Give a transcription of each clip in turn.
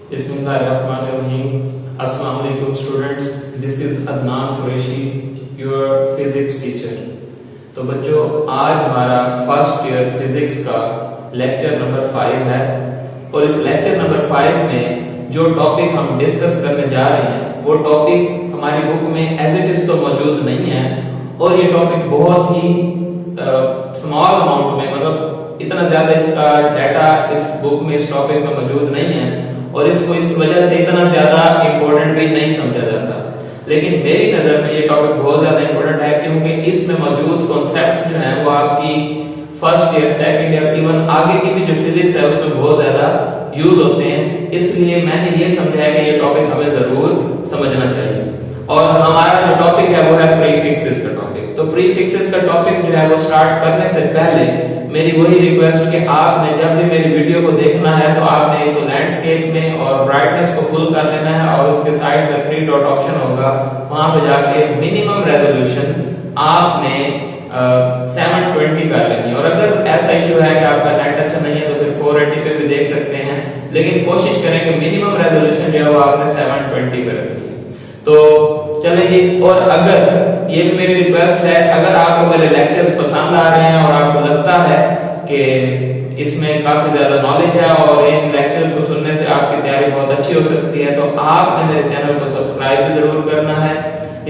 Bismillahirrahmanirrahim. Assalamu alaikum students. This is Adnan Qureshi, your physics teacher. तो बच्चों आज हमारा फर्स्ट ईयर फिजिक्स का लेक्चर नंबर 5 है और इस लेक्चर नंबर 5 में जो टॉपिक हम डिस्कस करने जा रहे हैं वो टॉपिक हमारी बुक में एज इट इज तो मौजूद नहीं है और ये टॉपिक बहुत ही स्मॉल अमाउंट में मतलब इतना ज्यादा इसका डाटा इस बुक में इस टॉपिक में मौजूद नहीं है और इसको इस वजह से इतना ज्यादा इंपॉर्टेंट भी नहीं समझा जाता। लेकिन मेरी नजर में ये टॉपिक बहुत ज्यादा इंपॉर्टेंट है क्योंकि इसमें मौजूद कॉन्सेप्ट्स जो हैं वो आपकी first year second year even आगे की भी जो फिजिक्स है उसमें बहुत ज्यादा यूज होते हैं, इसलिए मैंने ये समझा है कि ये टॉपिक हमें जरूर समझना चाहिए। और हमारा जो टॉपिक है वो है प्रीफिक्सेस का टॉपिक। तो प्रीफिक्सेस का टॉपिक जो है वो स्टार्ट करने से पहले मेरी वही रिक्वेस्ट कि आपने जब भी मेरी वीडियो को देखना है तो आपने एक तो लैंडस्केप में और ब्राइटनेस को फुल कर लेना है और उसके साइड में 3 डॉट ऑप्शन होगा, वहां पे जाके मिनिमम रेजोल्यूशन आपने 720 कर लेनी है। और अगर ऐसा इशू है कि आपका नेट अच्छा नहीं है तो फिर 480 पे भी देख सकते हैं, लेकिन कोशिश करें कि मिनिमम रेजोल्यूशन जो है वो आपने 720 कर लेनी है। तो चलिए, और अगर ये मेरी रिक्वेस्ट है, अगर आपको मेरे लेक्चर्स पसंद आ रहे हैं और आपको लगता है कि इसमें काफी ज्यादा नॉलेज है और इन लेक्चर्स को सुनने से आपकी तैयारी बहुत अच्छी हो सकती है, तो आपने मेरे चैनल को सब्सक्राइब भी जरूर करना है,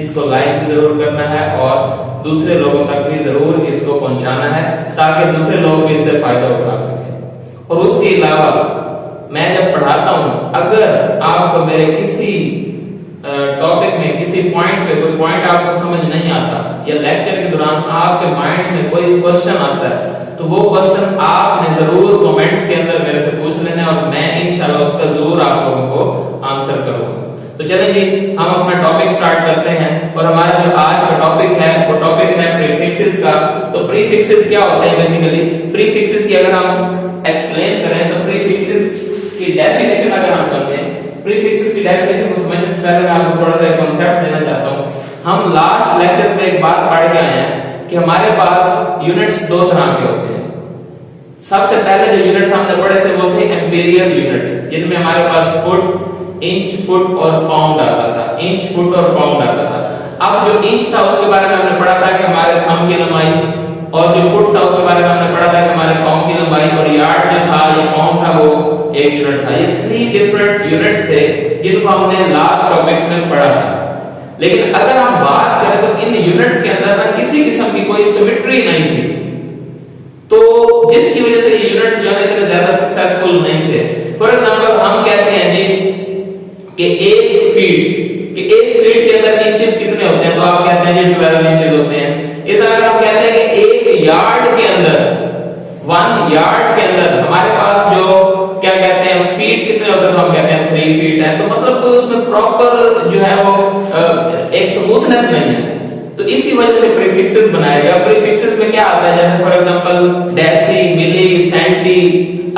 इसको लाइक भी जरूर करना है और दूसरे लोगों तक भी जरूर इसको पहुंचाना है ताकि दूसरे लोग भी इससे फायदा उठा सकें। और उसके अलावा मैं जब पढ़ाता हूं, अगर आपको मेरे किसी टॉपिक में किसी पॉइंट पे कोई पॉइंट आपको समझ नहीं आता या लेक्चर के दौरान आपके माइंड में कोई क्वेश्चन आता है तो वो क्वेश्चन आपने जरूर कमेंट्स के अंदर मेरे से पूछ लेना है और मैं इंशाल्लाह उसका जरूर आप लोगों को आंसर करूंगा। तो चलिए जी, हम अपना टॉपिक स्टार्ट करते हैं और हमारा जो आज का टॉपिक है वो टॉपिक है प्रीफिक्सेस का। तो प्रीफिक्सेस क्या होते हैं? बेसिकली प्रीफिक्सेस की अगर हम एक्सप्लेन करें तो प्रीफिक्सेस की डेफिनेशन अगर हम समझें, प्रीफिक्सेस की डेफिनेशन को समझने से पहले मैं आपको थोड़ा सा कांसेप्ट देना चाहता हूं। हम लास्ट लेक्चर में एक बात पढ़ के आए हैं कि हमारे पास यूनिट्स 2 तरह के होते हैं। सबसे पहले जो यूनिट्स हमने पढ़े थे वो थे इंपीरियल यूनिट्स, जिनमें हमारे पास फुट, इंच, फुट और पाउंड आता था। इंच, फुट और पाउंड आता था। अब जो इंच था उसके बारे में हमने पढ़ा था कि हमारे थंब की लंबाई, और जो फुट था उसके बारे में हमने पढ़ा था कि हमारे पाँव की लंबाई, और यार्ड जो था या पाउंड था वो 1 यूनिट था। ये 3 डिफरेंट यूनिट्स थे जिनको हमने लास्ट टॉपिक्स में पढ़ा था। लेकिन अगर हम बात करें तो इन यूनिट्स के अंदर ना किसी किस्म की कोई सिमेट्री नहीं थी, तो जिसकी वजह से ये यूनिट्स जो है इतने ज्यादा सक्सेसफुल नहीं थे। फॉर एग्जांपल हम कहते हैं जी कि 1 फीट के अंदर इंचेस कितने होते हैं, तो आप कहते हैं जी 12 इंचेस होते हैं। इस तरह अगर हम कहते हैं कि 1 यार्ड के अंदर, 1 यार्ड के अंदर हमारे पास जो क्या कहते हैं फीट कितने होते हैं, तो हम कहते हैं 3 फीट है। तो मतलब कोई उसमें प्रॉपर जो है वो एक स्मूथनेस नहीं है, तो इसी वजह से प्रीफिक्सेस बनाया गया। प्रीफिक्सेस में क्या आता है, जैसे for example deci, milli, centi.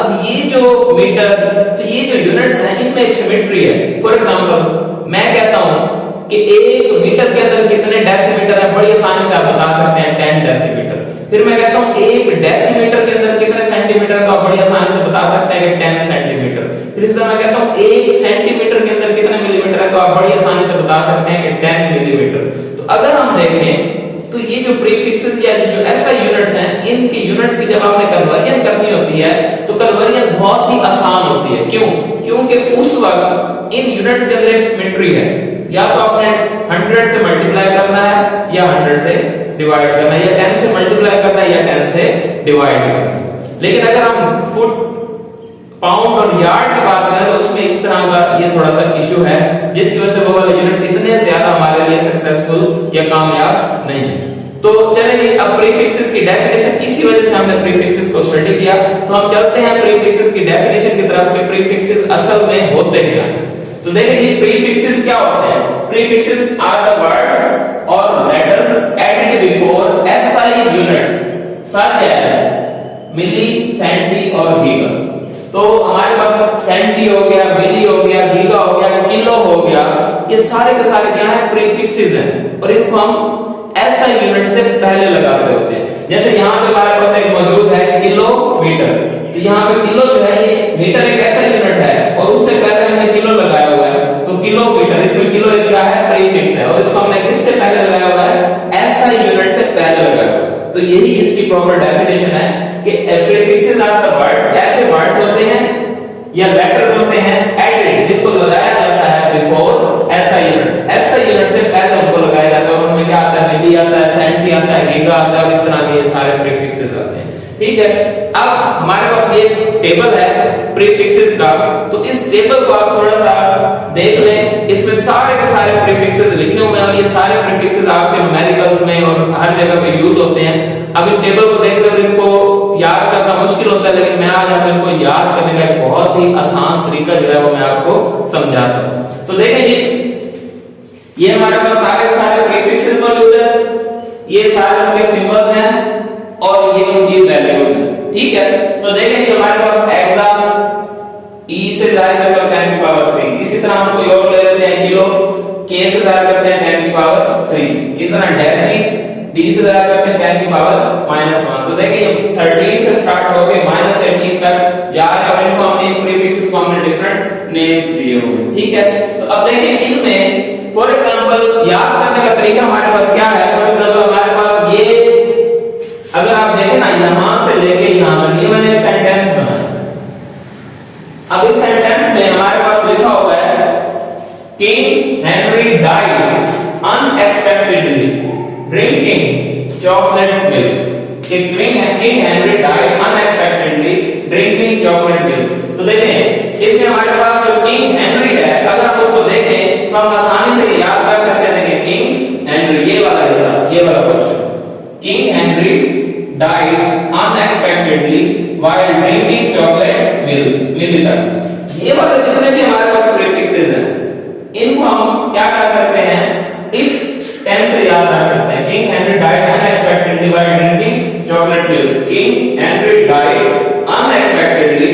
अब ये जो मीटर, तो ये जो यूनिट्स हैं इनमें एक सिमेट्री है। फॉर एग्जांपल मैं कहता हूं कि 1 मीटर के अंदर कितने डेसीमीटर है, बड़ी आसानी से आप बता सकते हैं 10 डेसीमीटर। फिर मैं कहता हूं 1 डेसीमीटर के अंदर कितने सेंटीमीटर, तो आप बड़ी आसानी से बता सकते हैं कि 10 सेंटीमीटर। फिर इस तरह मैं कहता हूं 1 सेंटीमीटर के अंदर कितने मिलीमीटर है, तो आप बड़ी आसानी से बता सकते हैं कि 10 मिलीमीटर। तो अगर हम देखें तो ये जो प्रीफिक्सेस या जो ऐसा यूनिट्स हैं, इनके यूनिट्स की जब आपने कन्वर्जन करनी होती है तो कन्वर्जन बहुत ही आसान होती है। क्यों? क्योंकि उस वक्त इन यूनिट्स के अंदर एक सिमेट्री है। या तो आपने 100 से मल्टीप्लाई करना है या 100 से डिवाइड करना है, या 10 से मल्टीप्लाई करना है या 10 से डिवाइड करना है। लेकिन अगर हम फुट, पाउंड और यार्ड की बात करें तो उसमें इस तरह का ये थोड़ा सा इशू है, जिसकी वजह से वो वाले यूनिट्स इतने ज्यादा हमारे लिए सक्सेसफुल या कामयाब नहीं है। तो चलिए, अब प्रीफिक्सेस की डेफिनेशन, इसी वजह से हमने प्रीफिक्सेस को स्टडी किया, तो हम चलते हैं प्रीफिक्सेस की डेफिनेशन की तरफ कि प्रीफिक्सेस असल में होते क्या हैं। तो देखिए प्रीफिक्सेस क्या होते हैं। प्रीफिक्सेस आर द वर्ड्स और letters added before SI units such as milli, centi और गीगा। तो हमारे पास सेंटी हो गया, मिली हो गया, गीगा हो गया, किलो हो गया, ये सारे के सारे क्या है, प्रीफिक्सेस हैं और इनको हम एसआई यूनिट से पहले लगाते होते हैं। जैसे यहाँ पे हमारे पास एक मौजूद है किलोमीटर, तो यहाँ पे किलो जो है ये मीटर एक ऐसा यूनिट है और उससे पहले हमने यही इसकी प्रॉपर डेफिनेशन है कि प्रीफिक्सेस आर द वर्ड्स, ऐसे वर्ड्स होते हैं या लेटर्स होते हैं एडेड जिनको लगाया जाता है before SI units, SI unit से पहले उनको लगाया जाता है। उनमें क्या आता है, मिली आता है, सेंटी आता है, गीगा आता है, इस तरह के ये सारे प्रीफिक्सेस आते हैं। ठीक है, अब हमारे पास ये टेबल है प्रीफिक्सेस का, तो इस टेबल को आप थोड़ा सा देख लें। इसमें सारे के सारे प्रीफिक्सेस लिखे हुए हैं और ये सारे प्रीफिक्सेस आपके न्यूमेरिकल्स में और हर जगह पे यूज होते हैं। अब इन टेबल को देखते हुए इनको याद करना मुश्किल होता है, लेकिन मैं आज आपको इनको याद करने का एक बहुत ही आसान तरीका जो है वो मैं आपको समझाता हूं। तो देखें ये हमारे पास सारे के सारे प्रीफिक्सेस मौजूद है, ये सारे उनके सिंबल्स हैं और ये उनकी वैल्यूज हैं। ठीक है, तो देखें कि हमारे पास हेक्सा ई से जाहिर करते हैं 10 की पावर 3, इसी तरह हम कोई और ले लेते हैं किलो, के से जाहिर करते हैं 10 की पावर 3, इस तरह डेसी डी से जाहिर करते हैं 10 की पावर -1। तो देखिए 13 से स्टार्ट होके -18 तक जा रहे हैं और इनको हमने प्रीफिक्सेस को हमने डिफरेंट नेम्स दिए हुए हैं। ठीक है, तो अब देखिए इनमें फॉर एग्जांपल याद करने का तरीका हमारे पास क्या है। फॉर एग्जांपल हमारे पास ये अगर आप देखें ना यहां से लेके यहां तक ये मैंने एक सेंटेंस बनाया। अब इस सेंटेंस में हमारे पास लिखा हुआ है king Henry died unexpectedly drinking chocolate milk. King Henry died unexpectedly drinking chocolate milk. तो देखें इसमें हमारे पास जो किंग हेनरी है, अगर हम उसको देखें तो हम आसानी से याद कर सकते हैं कि किंग हेनरी ये वाला हिस्सा, ये वाला question, king Henry died unexpectedly while drinking chocolate milk तक। ये वाले जितने भी हमारे पास प्रीफिक्सेस हैं इनको हम क्या कर सकते हैं, इस 10 से याद रख सकते हैं। King Henry died unexpectedly while drinking chocolate milk, king Henry died unexpectedly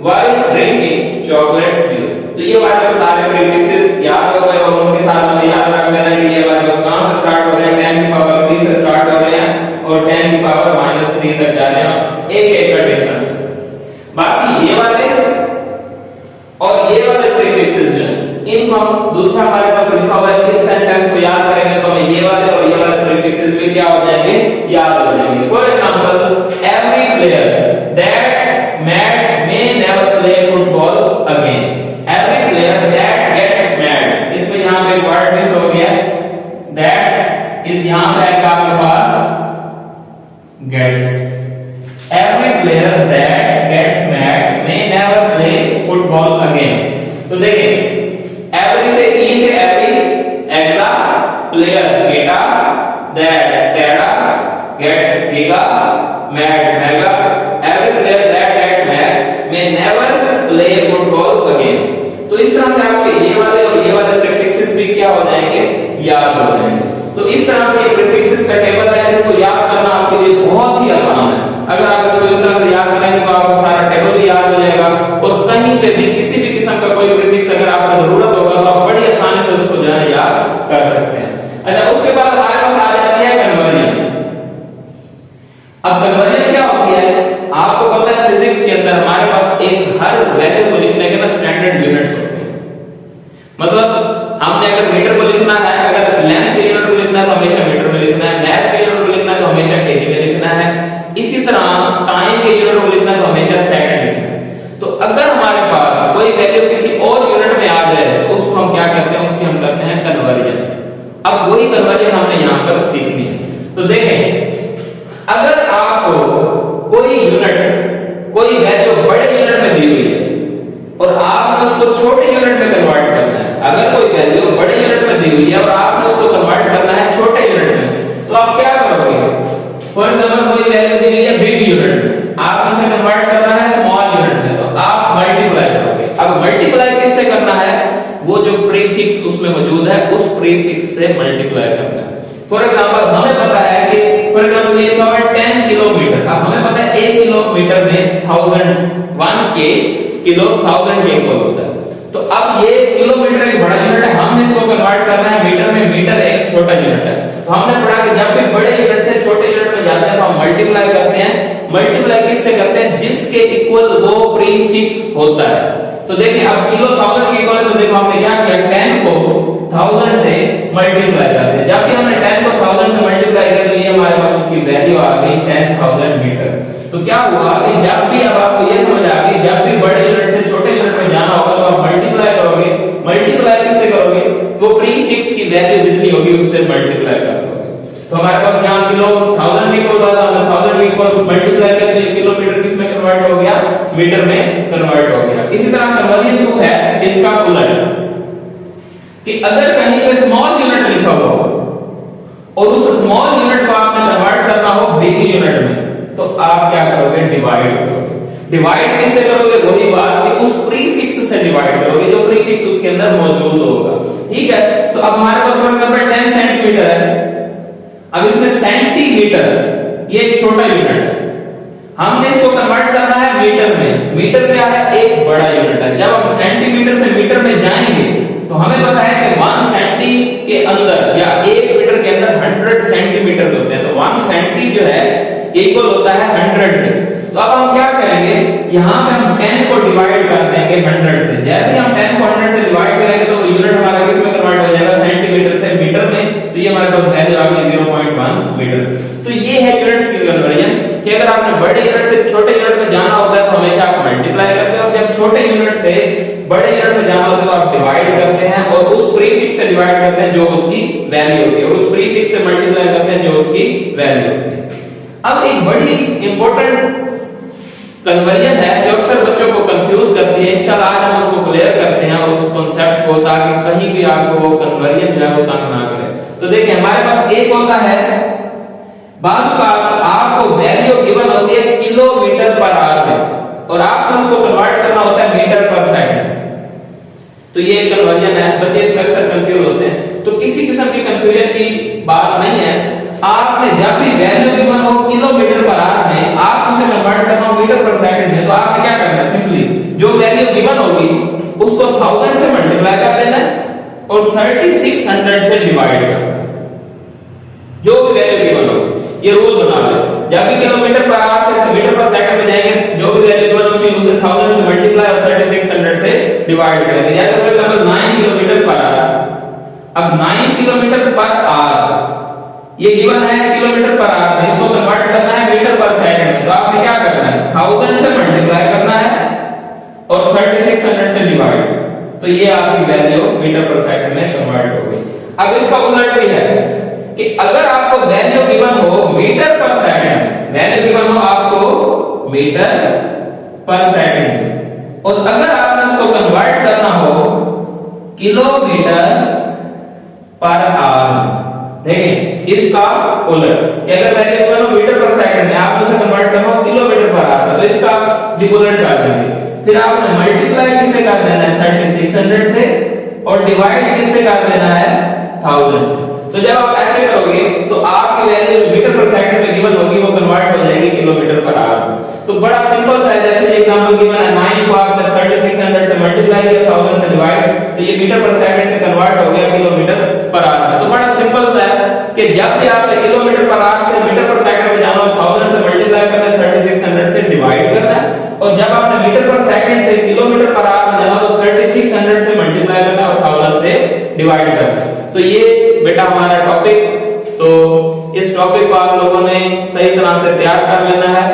while drinking chocolate milk। तो ये हमारे पास सारे प्रीफिक्सेस याद हो गए और उनके साथ हमें याद रख लेना कि ये हमारे पास कहां से स्टार्ट हो रहे हैं, 10 की पावर 3 से स्टार्ट हो रहे हैं और 10 की पावर -3 तक जा रहे हैं, एक का डिफरेंस। बाकी ये वाले और ये वाले प्रीफिक्सेस जो हैं इनको हम दूसरा हमारे पास लिखा हुआ है, इस सेंटेंस को याद करेंगे तो हमें ये वाले और ये वाले प्रीफिक्सेस भी क्या हो जाएंगे, याद हो जाएंगे। For example every player that mad may never play football again. Every player that gets mad, इसमें यहां पे वर्ड मिस हो गया, दैट इज यहां पे आएगा आपके पास gets। every player that gets mad may never play football again। तो देखें every से e से every, exa player गेटा, that तेरा, gets गेगा, mad मेगा, every player that gets mad may never play football again। तो इस तरह से आपके ये वाले और ये वाले प्रीफिक्सेस भी क्या हो जाएंगे, याद हो जाएंगे। तो इस तरह से प्रीफिक्सेस का टेबल है जिसको याद करना आपके लिए बहुत ही आसान है। अगर आप इसको इस तरह से याद करेंगे तो आपको सारा टेबल भी याद हो जाएगा और कहीं पे भी किसी भी किस्म का कोई प्रीफिक्स अगर आपको जरूरत होगा तो आप बड़ी आसानी से उसको जो है याद कर सकते हैं। अच्छा, उसके बाद हमारे पास आ जाती है कन्वर्जन। अब कन्वर्जन क्या होती है, आपको पता है फिजिक्स के अंदर हमारे पास एक हर वैल्यू को लिखने के ना स्टैंडर्ड यूनिट्स होते हैं। मतलब हमने अगर मीटर को लिखना है, अगर लेंथ के यूनिट को लिखना है तो हमेशा मीटर में लिखना है, मैथ के यूनिट को लिखना है तो हमेशा केजी में लिखना है, इसी तरह टाइम के यूनिट को लिखना है तो हमेशा सेकंड में लिखना है। तो अगर हमारे पास कोई वैल्यू किसी और यूनिट में आ जाए तो उसको हम क्या करते हैं, उसकी हम करते हैं कन्वर्जन। अब वही कन्वर्जन हमने यहां पर सीखनी है। तो देखें अगर आपको कोई यूनिट, कोई वैल्यू बड़े यूनिट में दी हुई है और आपने उसको छोटे यूनिट में कन्वर्ट करना है, अगर कोई वैल्यू बड़े यूनिट में दी हुई है और आपने उसको कन्वर्ट करना है छोटे यूनिट में, तो आप क्या करोगे। फॉर एग्जांपल कोई वैल्यू दी हुई है बिग यूनिट में, आपने उसे कन्वर्ट करना है स्मॉल यूनिट में, तो आप मल्टीप्लाई करोगे। अब मल्टीप्लाई किससे करना है, वो जो प्रीफिक्स उसमें मौजूद है उस प्रीफिक्स से मल्टीप्लाई करना है। फॉर एग्जांपल हमें पता है कि फॉर एग्जांपल ये लिखा हुआ है 10 किलोमीटर। अब हमें पता है 1 किलोमीटर में 1000 के किलो 1000 के इक्वल होता है। तो अब ये किलोमीटर एक बड़ा यूनिट है, हमने इसको कन्वर्ट करना है मीटर में, मीटर एक छोटा यूनिट है। तो हमने पढ़ा कि जब भी बड़े यूनिट से छोटे यूनिट में जाते हैं तो हम मल्टीप्लाई करते हैं। मल्टीप्लाई किससे करते हैं, जिसके इक्वल वो प्रीफिक्स होता है। तो देखिए अब किलो 1000 के इक्वल है, तो देखो हमने क्या किया, 10 को 1000 से मल्टीप्लाई कर दिया। जब भी हमने 10 को 1000 से मल्टीप्लाई किया तो ये हमारे पास उसकी वैल्यू आ गई 10,000 मीटर। तो क्या हुआ कि जब भी, अब आपको ये समझ आ गई, जब भी बड़े यूनिट से छोटे यूनिट में जाना होगा तो आप मल्टीप्लाई करोगे। मल्टीप्लाई किससे करोगे? वो प्रीफिक्स की वैल्यू जितनी होगी उससे मल्टीप्लाई कर दोगे। तो हमारे पास यहाँ किलो 1000 इक्वल होता था, 1000 इक्वल मल्टीप्लाई करके किलोमीटर किस में कन्वर्ट हो गया? मीटर में कन्वर्ट हो गया। इसी तरह कन्वर्जन 2 है इसका उलट, कि अगर कहीं पे स्मॉल यूनिट लिखा हुआ हो और उस स्मॉल यूनिट को आपने कन्वर्ट करना हो बिग यूनिट में, तो आप क्या करोगे? डिवाइड करोगे। डिवाइड किससे करोगे? वही बात कि उस प्रीफिक्स से डिवाइड करोगे जो प्रीफिक्स उसके अंदर मौजूद होगा। ठीक है, तो अब हमारे पास फॉर एग्जांपल 10 सेंटीमीटर है। अब इसमें सेंटीमीटर ये एक छोटा यूनिट है, हमने इसको कन्वर्ट करना है मीटर में। मीटर क्या है? एक बड़ा यूनिट है। जब हम सेंटीमीटर से मीटर में जाएंगे तो हमें पता है कि 1 सेंटी के अंदर या 1 मीटर के अंदर 100 सेंटीमीटर होते हैं। तो 1 सेंटी जो है इक्वल होता है 100 के। तो अब हम क्या करेंगे? यहाँ पे हम 10 को डिवाइड कर देंगे 100 से। जैसे हम 10 को 100 से डिवाइड करेंगे तो यूनिट हमारा किस में कन्वर्ट हो जाएगा? सेंटीमीटर से मीटर में। तो ये हमारे पास वैल्यू आ गई 0.1 मीटर। तो ये है यूनिट्स की कन्वर्जन, कि अगर आपने बड़े यूनिट से छोटे यूनिट में जाना होता है तो हमेशा आप मल्टीप्लाई करते हो, जब छोटे यूनिट से बड़े यूनिट में जाना होता है तो आप डिवाइड करते हैं और उस प्रीफिक्स से डिवाइड करते हैं जो उसकी वैल्यू होती है, और उस प्रीफिक्स से मल्टीप्लाई करते हैं जो उसकी वैल्यू होती है। अब एक बड़ी इंपॉर्टेंट कन्वर्जन है जो अक्सर बच्चों को कंफ्यूज करती है। इंशाल्लाह आज हम उसको क्लियर करते हैं और उस कांसेप्ट को, ताकि कहीं भी आपको कन्वर्जन जो है वो तंग ना करे। तो देखिए हमारे पास एक होता है, बाद का आपको वैल्यू गिवन होती है किलोमीटर पर आवर में और आपको उसको कन्वर्ट करना होता है मीटर पर सेकंड। तो ये कन्वर्जन है, बच्चे इसमें अक्सर कंफ्यूज होते हैं। तो किसी किस्म की कंफ्यूजन की बात नहीं है। आपने जब भी वैल्यू गिवन हो किलोमीटर पर आवर में, आप उसे कन्वर्ट करना हो मीटर पर सेकंड में, तो आपने क्या करना है? सिंपली जो वैल्यू गिवन होगी उसको 1000 से मल्टीप्लाई कर देना है और 3600 से डिवाइड करना है। जो भी वैल्यू गिवन होगी, ये रूल बना लो। जब भी किलोमीटर पर आवर से मीटर पर सेकंड में जाएंगे, जो भी वैल्यू गिवन होगी उसे 1000 से मल्टीप्लाई और 3600 से डिवाइड करेंगे। जैसे for example 9 kilometre per hour. अब 9 किलोमीटर पर आवर ये गिवन है किलोमीटर पर आवर में, इसको कन्वर्ट करना है मीटर पर सेकंड में। तो आपने क्या करना है? 1000 से मल्टीप्लाई करना है और 3600 से डिवाइड। तो ये आपकी वैल्यू मीटर पर सेकंड में कन्वर्ट हो गई। अब इसका उलट भी है कि अगर आपको वैल्यू गिवन हो मीटर पर सेकंड, वैल्यू गिवन हो आपको मीटर पर सेकंड, और अगर आपने उसको कन्वर्ट करना हो किलोमीटर पर आवर, देखिए इसका उलट, अगर वैल्यू गिवन हो मीटर पर सेकंड में, आप उसे कन्वर्ट करना हो किलोमीटर पर आवर, तो इसका उलट कर देंगे। फिर आपने मल्टीप्लाई किससे कर देना है? 3600 से, और डिवाइड किससे कर देना है? 1000 से। तो जब आप ऐसे करोगे तो आपकी वैल्यू मीटर पर सेकंड में गिवन होगी वो कन्वर्ट हो जाएगी किलोमीटर पर आवर में। तो बड़ा सिंपल सा है, जैसे एग्जांपल गिवन है 9 को आपने 3600 से मल्टीप्लाई किया, 1000 से डिवाइड, तो ये मीटर पर सेकंड से कन्वर्ट हो गया किलोमीटर पर आवर में। तो बड़ा सिंपल सा है कि जब भी आपने किलोमीटर पर आवर से मीटर पर सेकंड में जाना हो, 1000 से मल्टीप्लाई करना है, 3600 से डिवाइड करना है, और जब आपने मीटर पर सेकंड से किलोमीटर पर आवर में जाना हो तो 3600 से मल्टीप्लाई करना है और 1000 से डिवाइड करना है। तो ये बेटा हमारा टॉपिक। तो इस टॉपिक को आप लोगों ने सही तरह से तैयार कर लेना है,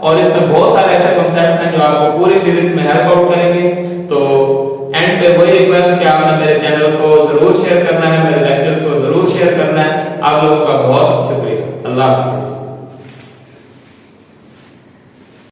और इसमें बहुत सारे ऐसे कॉन्सेप्ट्स हैं जो आपको पूरी फिजिक्स में हेल्प आउट करेंगे। तो एंड पे वही रिक्वेस्ट कि आपने मेरे चैनल को जरूर शेयर करना है, मेरे लेक्चर्स को जरूर शेयर करना है। आप लोगों का बहुत शुक्रिया। अल्लाह हाफिज।